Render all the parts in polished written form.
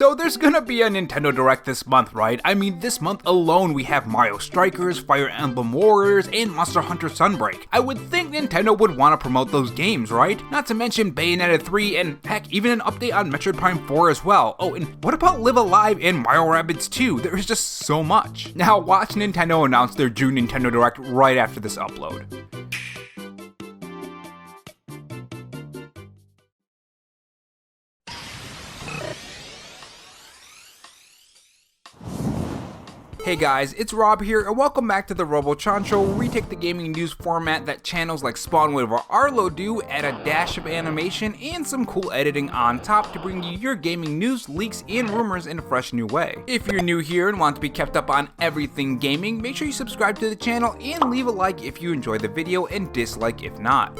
So there's gonna be a Nintendo Direct this month, right? I mean, this month alone we have Mario Strikers, Fire Emblem Warriors, and Monster Hunter Sunbreak. I would think Nintendo would want to promote those games, right? Not to mention Bayonneta 3 and heck, even an update on Metroid Prime 4 as well. Oh, and what about Live Alive and Mario Rabbids 2? There is just so much. Now watch Nintendo announce their June Nintendo Direct right after this upload. Hey guys, it's Rob here, and welcome back to the RoboChan Show, where we take the gaming news format that channels like Spawnwave or Arlo do, add a dash of animation and some cool editing on top to bring you your gaming news, leaks, and rumors in a fresh new way. If you're new here and want to be kept up on everything gaming, make sure you subscribe to the channel and leave a like if you enjoy the video and dislike if not.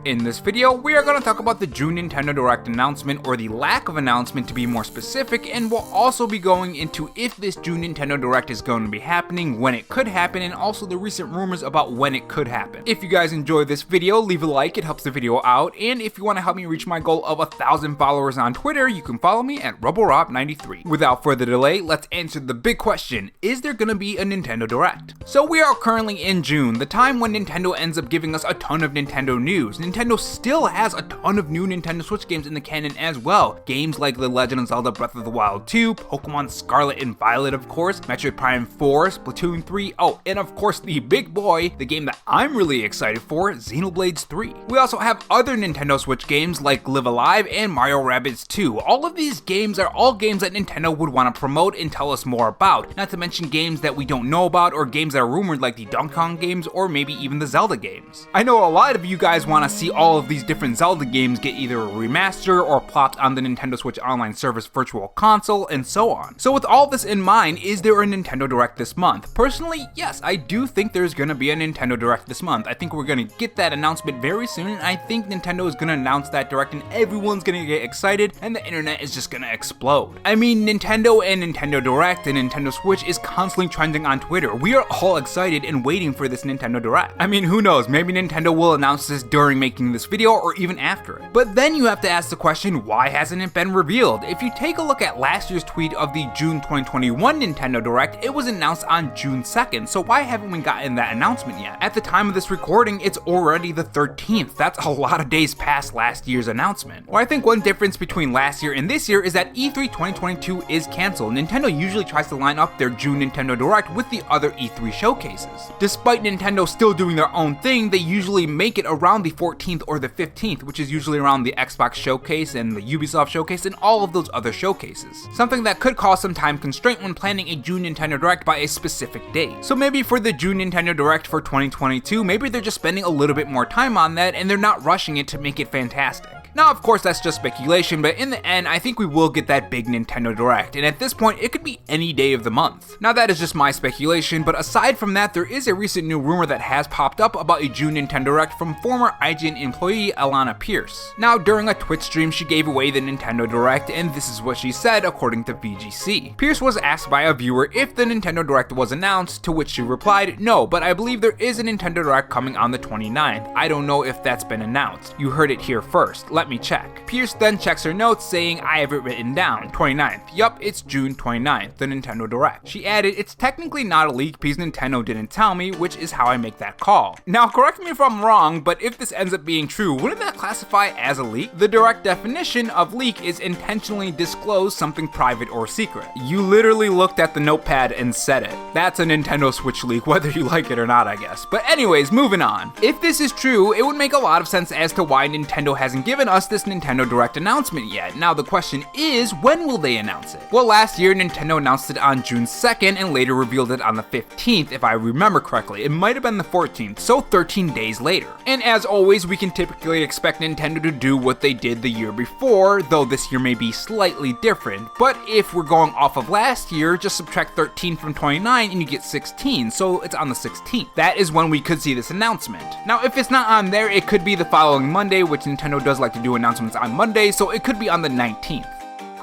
In this video, we are going to talk about the June Nintendo Direct announcement, or the lack of announcement to be more specific, and we'll also be going into if this June Nintendo Direct is going to be happening, when it could happen, and also the recent rumors about when it could happen. If you guys enjoyed this video, leave a like, it helps the video out, and if you want to help me reach my goal of 1,000 followers on Twitter, you can follow me at RoboRob93. Without further delay, let's answer the big question: is there going to be a Nintendo Direct? So we are currently in June, the time when Nintendo ends up giving us a ton of Nintendo news. Nintendo still has a ton of new Nintendo Switch games in the canon as well. Games like The Legend of Zelda Breath of the Wild 2, Pokemon Scarlet and Violet of course, Metroid Prime 4, Splatoon 3, oh, and of course the big boy, the game that I'm really excited for, Xenoblade 3. We also have other Nintendo Switch games like Live Alive and Mario Rabbids 2. All of these games are all games that Nintendo would want to promote and tell us more about, not to mention games that we don't know about or games that are rumored like the Donkey Kong games or maybe even the Zelda games. I know a lot of you guys want to see all of these different Zelda games get either a remaster or plopped on the Nintendo Switch Online Service Virtual Console and so on. So with all this in mind, is there a Nintendo Direct this month? Personally, yes, I do think there's gonna be a Nintendo Direct this month. I think we're gonna get that announcement very soon, and I think Nintendo is gonna announce that Direct and everyone's gonna get excited and the internet is just gonna explode. I mean, Nintendo and Nintendo Direct and Nintendo Switch is constantly trending on Twitter. We are all excited and waiting for this Nintendo Direct. I mean, who knows, maybe Nintendo will announce this during making this video or even after it. But then you have to ask the question, why hasn't it been revealed? If you take a look at last year's tweet of the June 2021 Nintendo Direct, it was announced on June 2nd, so why haven't we gotten that announcement yet? At the time of this recording, it's already the 13th. That's a lot of days past last year's announcement. Well, I think one difference between last year and this year is that E3 2022 is cancelled. Nintendo usually tries to line up their June Nintendo Direct with the other E3 showcases. Despite Nintendo still doing their own thing, they usually make it around the 14th or the 15th, which is usually around the Xbox showcase and the Ubisoft showcase and all of those other showcases. Something that could cause some time constraint when planning a June Nintendo Direct by a specific date. So maybe for the June Nintendo Direct for 2022, maybe they're just spending a little bit more time on that and they're not rushing it to make it fantastic. Now, of course, that's just speculation, but in the end, I think we will get that big Nintendo Direct, and at this point, it could be any day of the month. Now, that is just my speculation, but aside from that, there is a recent new rumor that has popped up about a June Nintendo Direct from former IGN employee Alana Pierce. Now, during a Twitch stream, she gave away the Nintendo Direct, and this is what she said, according to VGC. Pierce was asked by a viewer if the Nintendo Direct was announced, to which she replied, "No, but I believe there is a Nintendo Direct coming on the 29th. I don't know if that's been announced. You heard it here first. Let me check." Pierce then checks her notes saying, "I have it written down, 29th. Yup, it's June 29th, the Nintendo Direct." She added, "It's technically not a leak because Nintendo didn't tell me, which is how I make that call." Now, correct me if I'm wrong, but if this ends up being true, wouldn't that classify as a leak? The direct definition of leak is intentionally disclose something private or secret. You literally looked at the notepad and said it. That's a Nintendo Switch leak, whether you like it or not, I guess. But anyways, moving on. If this is true, it would make a lot of sense as to why Nintendo hasn't given us this Nintendo Direct announcement yet. Now the question is, when will they announce it? Well, last year Nintendo announced it on June 2nd and later revealed it on the 15th, if I remember correctly. It might have been the 14th, so 13 days later. And as always, we can typically expect Nintendo to do what they did the year before, though this year may be slightly different. But if we're going off of last year, just subtract 13 from 29 and you get 16, so it's on the 16th. That is when we could see this announcement. Now, if it's not on there, it could be the following Monday, which Nintendo does like to do announcements on Monday, so it could be on the 19th.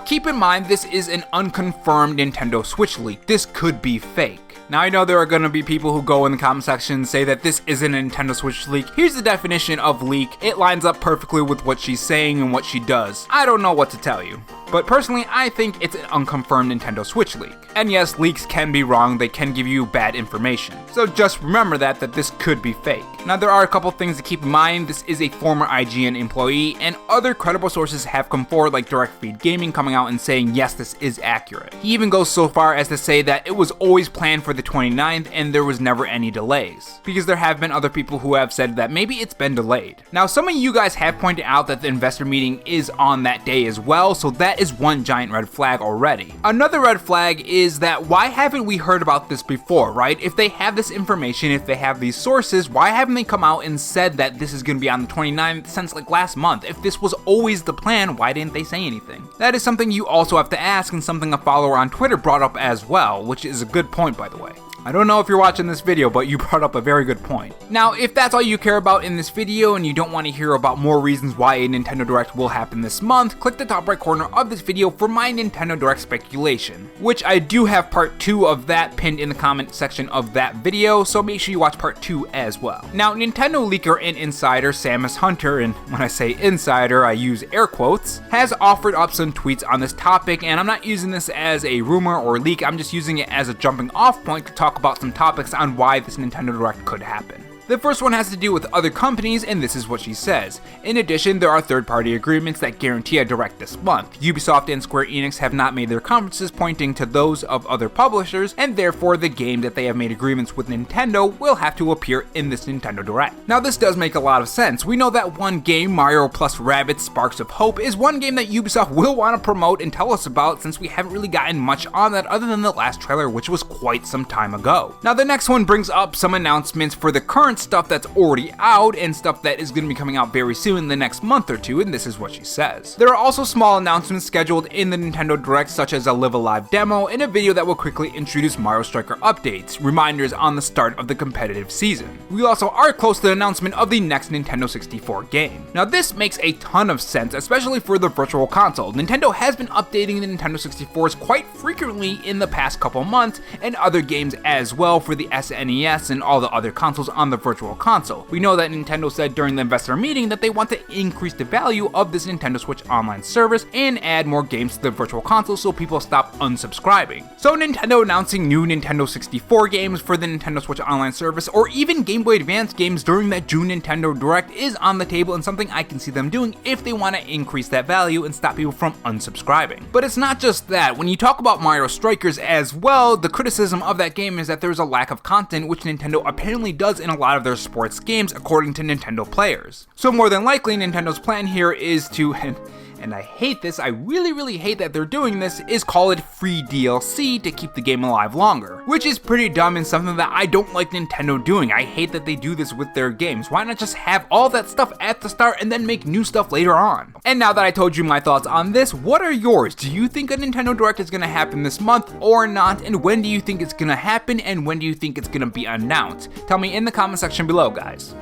Keep in mind, this is an unconfirmed Nintendo Switch leak. This could be fake. Now I know there are going to be people who go in the comment section and say that this isn't a Nintendo Switch leak. Here's the definition of leak. It lines up perfectly with what she's saying and what she does. I don't know what to tell you. But personally, I think it's an unconfirmed Nintendo Switch leak. And yes, leaks can be wrong, they can give you bad information. So just remember that this could be fake. Now there are a couple things to keep in mind. This is a former IGN employee, and other credible sources have come forward, like Direct Feed Gaming, coming out and saying yes, this is accurate. He even goes so far as to say that it was always planned for the 29th and there was never any delays. Because there have been other people who have said that maybe it's been delayed. Now some of you guys have pointed out that the investor meeting is on that day as well, so that is one giant red flag already. Another red flag is that why haven't we heard about this before, right? If they have this information, if they have these sources, why haven't they come out and said that this is going to be on the 29th since like last month? If this was always the plan, why didn't they say anything? That is something you also have to ask, and something a follower on Twitter brought up as well, which is a good point, by the way. I don't know if you're watching this video, but you brought up a very good point. Now, if that's all you care about in this video and you don't want to hear about more reasons why a Nintendo Direct will happen this month, click the top right corner of this video for my Nintendo Direct speculation, which I do have part 2 of that pinned in the comment section of that video, so make sure you watch part 2 as well. Now, Nintendo leaker and insider Samus Hunter, and when I say insider, I use air quotes, has offered up some tweets on this topic, and I'm not using this as a rumor or leak, I'm just using it as a jumping off point to talk about some topics on why this Nintendo Direct could happen. The first one has to do with other companies, and this is what she says. In addition, there are third-party agreements that guarantee a Direct this month. Ubisoft and Square Enix have not made their conferences pointing to those of other publishers, and therefore the game that they have made agreements with Nintendo will have to appear in this Nintendo Direct. Now this does make a lot of sense. We know that one game, Mario plus Rabbids Sparks of Hope, is one game that Ubisoft will want to promote and tell us about, since we haven't really gotten much on that other than the last trailer, which was quite some time ago. Now the next one brings up some announcements for the current stuff that's already out and stuff that is going to be coming out very soon in the next month or two, and this is what she says. There are also small announcements scheduled in the Nintendo Direct, such as a Live Alive demo and a video that will quickly introduce Mario Striker updates, reminders on the start of the competitive season. We also are close to the announcement of the next Nintendo 64 game. Now this makes a ton of sense, especially for the Virtual Console. Nintendo has been updating the Nintendo 64s quite frequently in the past couple months, and other games as well for the SNES and all the other consoles on the Virtual Console. We know that Nintendo said during the investor meeting that they want to increase the value of this Nintendo Switch Online service and add more games to the Virtual Console so people stop unsubscribing. So Nintendo announcing new Nintendo 64 games for the Nintendo Switch Online service, or even Game Boy Advance games during that June Nintendo Direct, is on the table and something I can see them doing if they want to increase that value and stop people from unsubscribing. But it's not just that. When you talk about Mario Strikers as well, the criticism of that game is that there's a lack of content, which Nintendo apparently does in a lot of their sports games according to Nintendo players. So more than likely Nintendo's plan here is to, and I hate this, I really hate that they're doing this, is call it free DLC to keep the game alive longer. Which is pretty dumb and something that I don't like Nintendo doing. I hate that they do this with their games. Why not just have all that stuff at the start and then make new stuff later on? And now that I told you my thoughts on this, what are yours? Do you think a Nintendo Direct is going to happen this month or not? And when do you think it's going to happen, and when do you think it's going to be announced? Tell me in the comment section below, guys.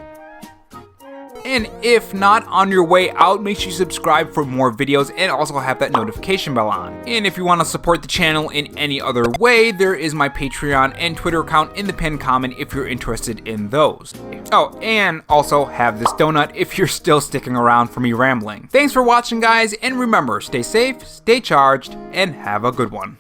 And if not, on your way out, make sure you subscribe for more videos and also have that notification bell on. And if you want to support the channel in any other way, there is my Patreon and Twitter account in the pinned comment if you're interested in those. Oh, and also have this donut if you're still sticking around for me rambling. Thanks for watching, guys, and remember, stay safe, stay charged, and have a good one.